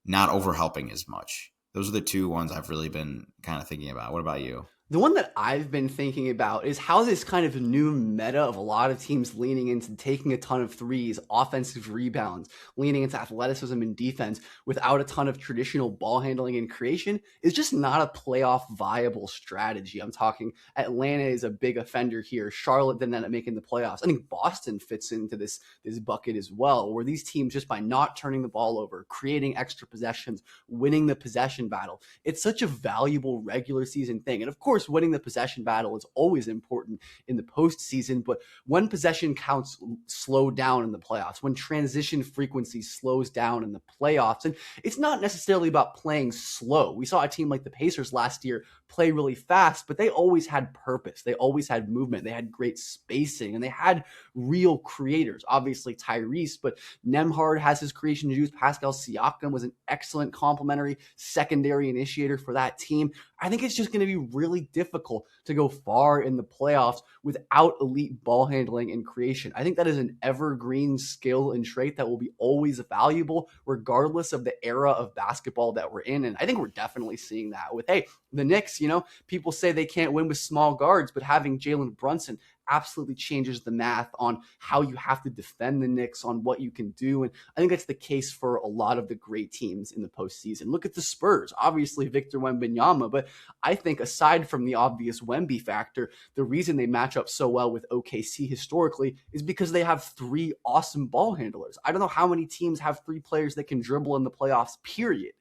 not overhelping as much. Those are the two ones I've really been kind of thinking about. What about you? The one that I've been thinking about is how this kind of new meta of a lot of teams leaning into taking a ton of threes, offensive rebounds, leaning into athleticism and defense without a ton of traditional ball handling and creation is just not a playoff viable strategy. I'm talking Atlanta is a big offender here. Charlotte didn't end up making the playoffs. I think Boston fits into this bucket as well, where these teams, just by not turning the ball over, creating extra possessions, winning the possession battle, it's such a valuable regular season thing. And of course, winning the possession battle is always important in the postseason, but when possession counts slow down in the playoffs, when transition frequency slows down in the playoffs, and it's not necessarily about playing slow. We saw a team like the Pacers last year play really fast, but they always had purpose. They always had movement. They had great spacing, and they had real creators. Obviously Tyrese, but Nembhard has his creation juice. Pascal Siakam was an excellent complementary secondary initiator for that team. I think it's just going to be really difficult to go far in the playoffs without elite ball handling and creation. I think that is an evergreen skill and trait that will be always valuable regardless of the era of basketball that we're in. And I think we're definitely seeing that with, hey, the Knicks, people say they can't win with small guards, but having Jalen Brunson absolutely changes the math on how you have to defend the Knicks, on what you can do. And I think that's the case for a lot of the great teams in the postseason. Look at the Spurs, obviously Victor Wembanyama, but I think aside from the obvious Wemby factor, the reason they match up so well with OKC historically is because they have three awesome ball handlers. I don't know how many teams have three players that can dribble in the playoffs, period.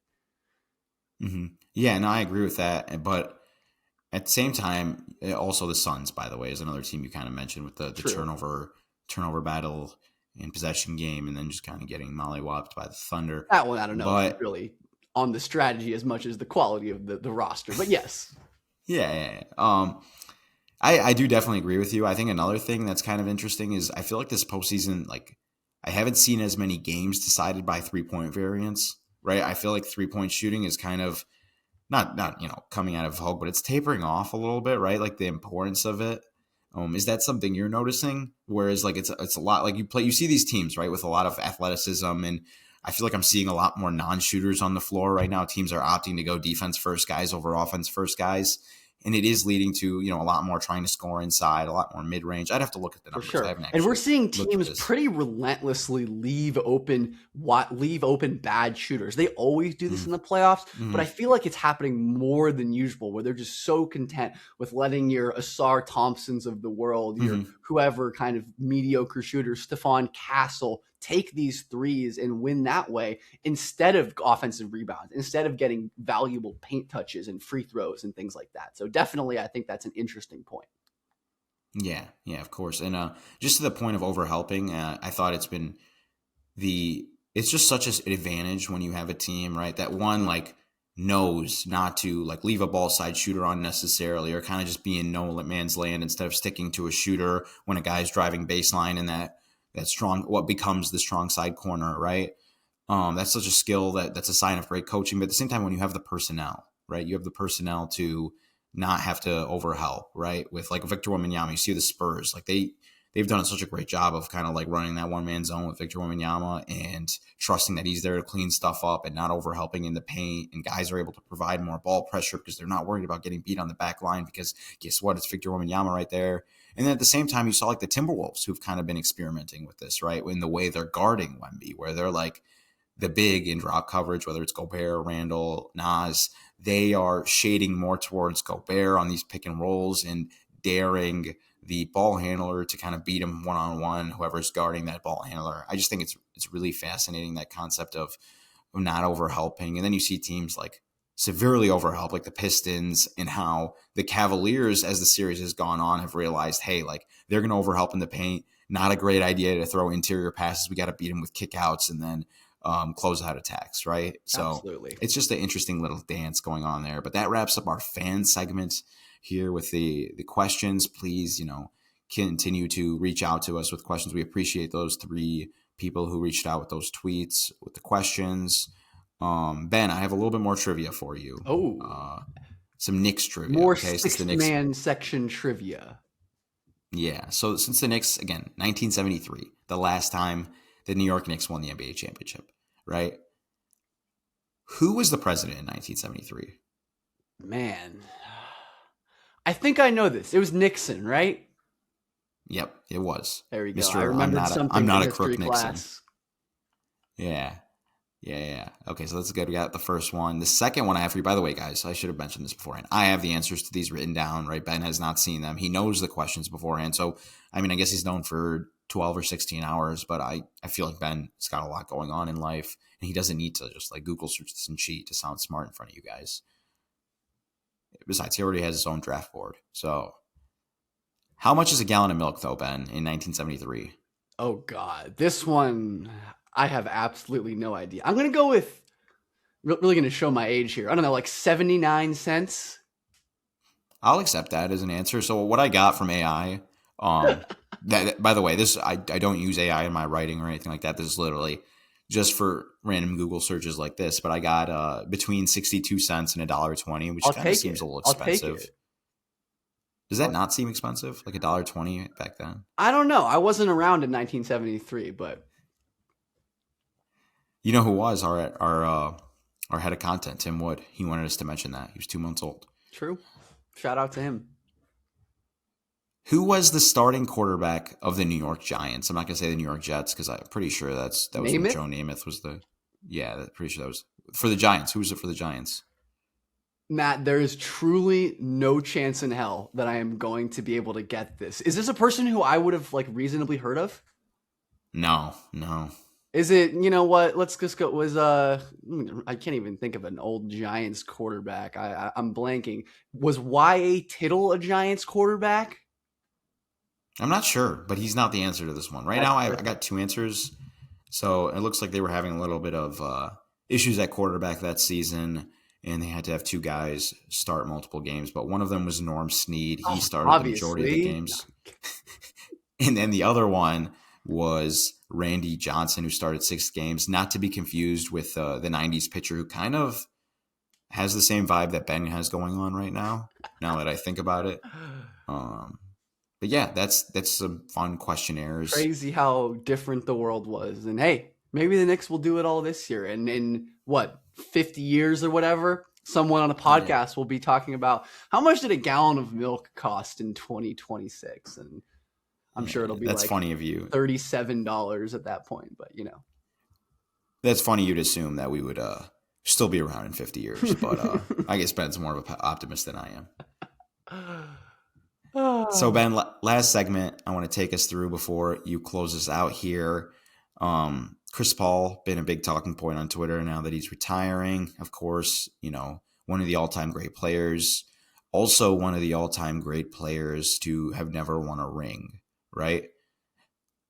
Mm-hmm. Yeah, and I agree with that. But at the same time, also the Suns, by the way, is another team you kind of mentioned with the turnover battle and possession game, and then just kind of getting mollywopped by the Thunder. That one, I don't know, but really on the strategy as much as the quality of the roster. But yes. Yeah. I do definitely agree with you. I think another thing that's kind of interesting is I feel like this postseason, like I haven't seen as many games decided by 3-point variance, right? I feel like 3-point shooting is kind of not coming out of vogue, but it's tapering off a little bit, right? Like the importance of it. Is that something you're noticing? Whereas like it's a lot like you see these teams, right, with a lot of athleticism, and I feel like I'm seeing a lot more non-shooters on the floor right now. Teams are opting to go defense first guys over offense first guys. And it is leading to, a lot more trying to score inside, a lot more mid-range. I'd have to look at the numbers. For sure. And we're seeing teams pretty relentlessly leave open bad shooters. They always do this in the playoffs, but I feel like it's happening more than usual, where they're just so content with letting your Asar Thompsons of the world, your whoever kind of mediocre shooter, Stephon Castle, take these threes and win that way instead of offensive rebounds, instead of getting valuable paint touches and free throws and things like that. So definitely, I think that's an interesting point. Yeah, of course. And just to the point of overhelping, I thought it's just such an advantage when you have a team, right, that one like knows not to like leave a ball side shooter unnecessarily, or kind of just be in no man's land instead of sticking to a shooter when a guy's driving baseline and that strong, what becomes the strong side corner, right? That's such a skill that's a sign of great coaching. But at the same time, when you have the personnel, right, you have the personnel to not have to overhelp, right? With like Victor Wembanyama, you see the Spurs, like they've done such a great job of kind of like running that one man zone with Victor Wembanyama and trusting that he's there to clean stuff up and not overhelping in the paint. And guys are able to provide more ball pressure because they're not worried about getting beat on the back line, because guess what? It's Victor Wembanyama right there. And then at the same time, you saw like the Timberwolves, who've kind of been experimenting with this, right? In the way they're guarding Wemby, where they're like the big in drop coverage, whether it's Gobert, Randall, Nas, they are shading more towards Gobert on these pick and rolls and daring the ball handler to kind of beat him one-on-one, whoever's guarding that ball handler. I just think it's really fascinating, that concept of not overhelping. And then you see teams like severely overhelp, like the Pistons, and how the Cavaliers, as the series has gone on, have realized, hey, like they're going to overhelp in the paint. Not a great idea to throw interior passes. We got to beat them with kickouts and then close out attacks, right? So Absolutely. It's just an interesting little dance going on there. But that wraps up our fan segment here with the questions. Please, continue to reach out to us with questions. We appreciate those 3 people who reached out with those tweets with the questions. Ben, I have a little bit more trivia for you. Some Knicks trivia. More six-man section trivia. Yeah. So since the Knicks, again, 1973, the last time the New York Knicks won the NBA championship, right? Who was the president in 1973? Man, I think I know this. It was Nixon, right? Yep, it was. There we go. I remembered something. I'm not a crook, class. Nixon. Yeah. Okay, so that's good. We got the first one. The second one I have for you, by the way, guys, I should have mentioned this beforehand. I have the answers to these written down, right? Ben has not seen them. He knows the questions beforehand. So, I mean, I guess he's known for 12 or 16 hours, but I feel like Ben's got a lot going on in life, and he doesn't need to just like Google search this and cheat to sound smart in front of you guys. Besides, he already has his own draft board. So, how much is a gallon of milk, though, Ben, in 1973? Oh, God. This one, I have absolutely no idea. I'm going to go with, really going to show my age here. I don't know, like 79 cents? I'll accept that as an answer. So what I got from AI, um, that by the way, this I don't use AI in my writing or anything like that. This is literally just for random Google searches like this. But I got between 62 cents and $1.20, which I'll kind of take seems it. a little I'll take expensive. it. Does that not seem expensive? Like $1.20 back then? I don't know. I wasn't around in 1973, but You know who was our head of content, Tim Wood. He wanted us to mention that. He was 2 months old. true. Shout out to him. Who was the starting quarterback of the New York Giants? I'm not gonna say the New York Jets because I'm pretty sure that was when Name it? Joe Namath was the. Yeah, pretty sure that was for the Giants. Who was it for the Giants? Matt, there is truly no chance in hell that I am going to be able to get this. Is this a person who I would have like reasonably heard of? No. Is it, you know what? Let's just go. I can't even think of an old Giants quarterback. I'm blanking. Was Y.A. Tittle a Giants quarterback? I'm not sure, but he's not the answer to this one. Right now, I got two answers. So it looks like they were having a little bit of issues at quarterback that season, and they had to have two guys start multiple games. But one of them was Norm Snead. He started the majority of the games. And then the other one was Randy Johnson, who started 6 games. Not to be confused with the 90s pitcher who kind of has the same vibe that Ben has going on right now, now that I think about it. But yeah, that's some fun questionnaires. Crazy how different the world was. And hey, maybe the Knicks will do it all this year. And in what, 50 years or whatever, someone on a podcast will be talking about how much did a gallon of milk cost in 2026? And I'm sure it'll be that's like funny of you. $37 at that point. But, you know. That's funny you'd assume that we would still be around in 50 years. But I guess Ben's more of an optimist than I am. So Ben, last segment I want to take us through before you close us out here. Chris Paul been a big talking point on Twitter now that he's retiring. Of course, you know, one of the all-time great players, also one of the all-time great players to have never won a ring, right?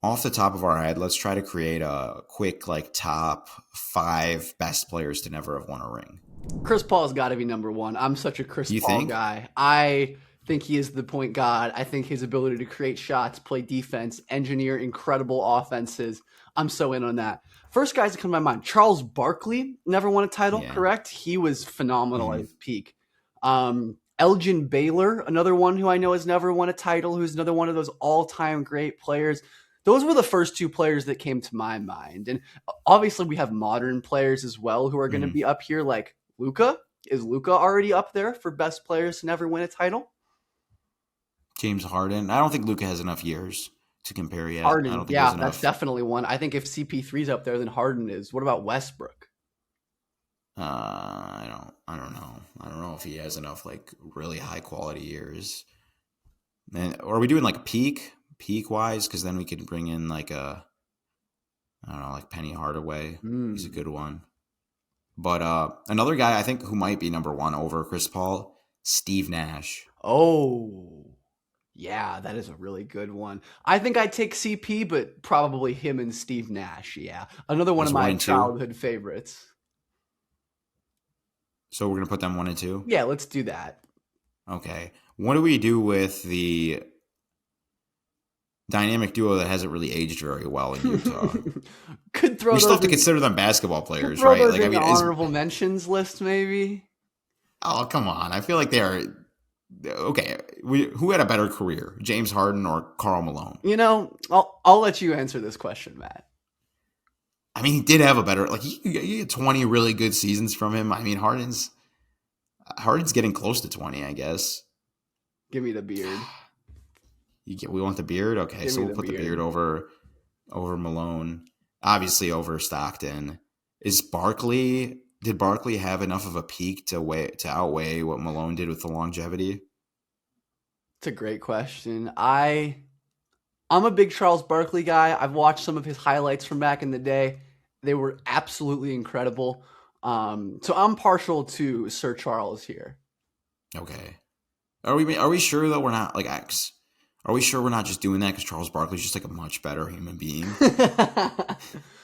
Off the top of our head, let's try to create a quick like top 5 best players to never have won a ring. Chris Paul's got to be number 1. I'm such a Chris Paul guy. I think he is the point god. I think his ability to create shots, play defense, engineer incredible offenses. I'm so in on that. First guys that come to my mind, Charles Barkley never won a title, correct? He was phenomenal at his peak. Elgin Baylor, another one who I know has never won a title, who's another one of those all-time great players. Those were the first 2 players that came to my mind. And obviously we have modern players as well who are going to be up here, like Luka. Is Luka already up there for best players to never win a title? James Harden. I don't think Luka has enough years to compare yet. Harden, I don't think yeah, that's definitely one. I think if CP3's up there, then Harden is. What about Westbrook? I don't know. I don't know if he has enough like really high quality years. And or are we doing like peak wise? Because then we could bring in like I don't know, like Penny Hardaway. He's a good one. But another guy I think who might be number 1 over Chris Paul, Steve Nash. Oh, yeah, that is a really good one. I think I'd take CP, but probably him and Steve Nash. Yeah, another one of my childhood favorites. So we're going to put them 1 and 2? Yeah, let's do that. Okay. What do we do with the dynamic duo that hasn't really aged very well in Utah? We still have to consider them basketball players, right? Like, I mean, honorable mentions list, maybe? Oh, come on. I feel like they are... Okay, who had a better career, James Harden or Karl Malone? You know, I'll let you answer this question, Matt. I mean, he did have a better, like he had 20 really good seasons from him. I mean, Harden's getting close to 20, I guess. Give me the beard. We want the beard? Okay, so we'll put the beard over Malone, obviously over Stockton. Did Barkley have enough of a peak to outweigh what Malone did with the longevity? It's a great question. I'm a big Charles Barkley guy. I've watched some of his highlights from back in the day. They were absolutely incredible. So I'm partial to Sir Charles here. Okay. Are we sure that we're not like X? Are we sure we're not just doing that because Charles Barkley's just like a much better human being?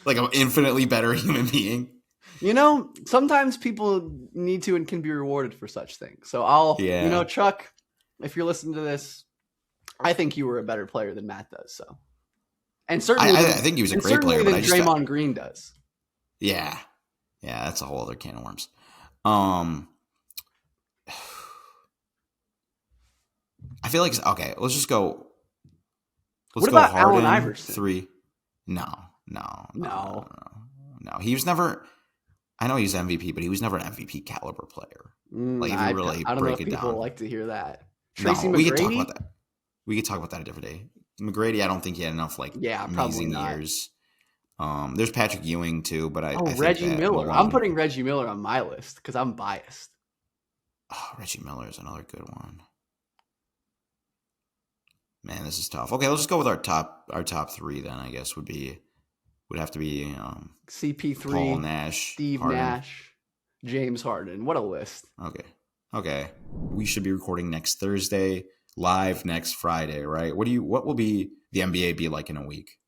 Like an infinitely better human being? You know, sometimes people need to and can be rewarded for such things. So you know, Chuck, if you're listening to this, I think you were a better player than Matt does. So, and certainly, I think he was a great player, but I just Draymond Green does. Yeah, that's a whole other can of worms. I feel like okay. Let's just go. Let's go Harden. Allen Iverson? 3. No. He was never. I know he's MVP, but he was never an MVP caliber player. Like if you really I don't break know if it people down, like to hear that. Tracy McGrady? We could talk about that. We could talk about that a different day. McGrady, I don't think he had enough amazing years. There's Patrick Ewing too, but I think Reggie Miller. I'm putting Reggie Miller on my list because I'm biased. Oh, Reggie Miller is another good one. Man, this is tough. Okay, let's just go with our top 3 then. I guess would have to be CP3, Paul Nash, Steve Harden. Nash, James Harden. What a list. Okay. We should be recording next Thursday, live next Friday, right? What will be the NBA be like in a week?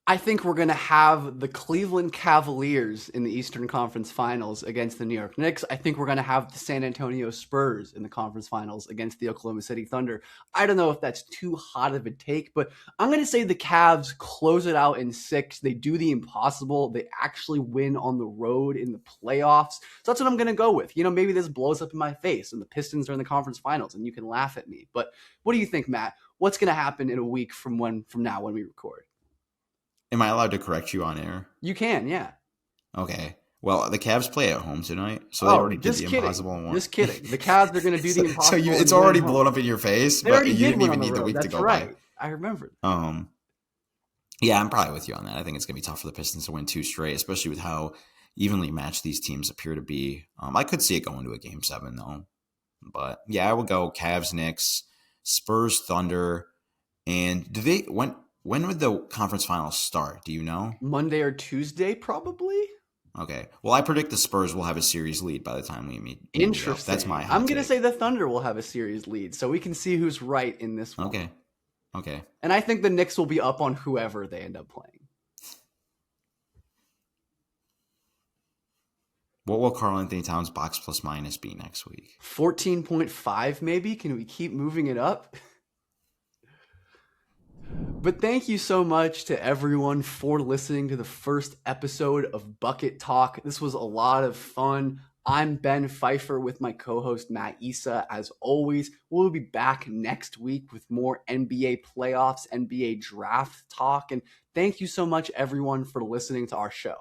I think we're going to have the Cleveland Cavaliers in the Eastern Conference Finals against the New York Knicks. I think we're going to have the San Antonio Spurs in the Conference Finals against the Oklahoma City Thunder. I don't know if that's too hot of a take, but I'm going to say the Cavs close it out in 6. They do the impossible. They actually win on the road in the playoffs. So that's what I'm going to go with. Maybe this blows up in my face and the Pistons are in the Conference Finals and you can laugh at me. But what do you think, Matt? What's going to happen in a week from now when we record? Am I allowed to correct you on air? You can, yeah. Okay. Well, the Cavs play at home tonight, so they already did the impossible one. Just kidding. The Cavs are going to do the impossible. So it's already blown up in your face, but you didn't even need the week to go by. I remember. Yeah, I'm probably with you on that. I think it's going to be tough for the Pistons to win 2 straight, especially with how evenly matched these teams appear to be. I could see it going to a Game 7, though. But, yeah, I would go Cavs, Knicks, Spurs, Thunder, and when would the conference finals start? Do you know? Monday or Tuesday, probably. Okay. Well, I predict the Spurs will have a series lead by the time we meet. Interesting. That's my I'm going to say the Thunder will have a series lead, so we can see who's right in this one. Okay. And I think the Knicks will be up on whoever they end up playing. What will Karl-Anthony Towns box plus minus be next week? 14.5 maybe? Can we keep moving it up? But thank you so much to everyone for listening to the first episode of Bucket Talk. This was a lot of fun. I'm Ben Pfeifer with my co-host Matt Issa. As always, we'll be back next week with more NBA playoffs, NBA draft talk. And thank you so much, everyone, for listening to our show.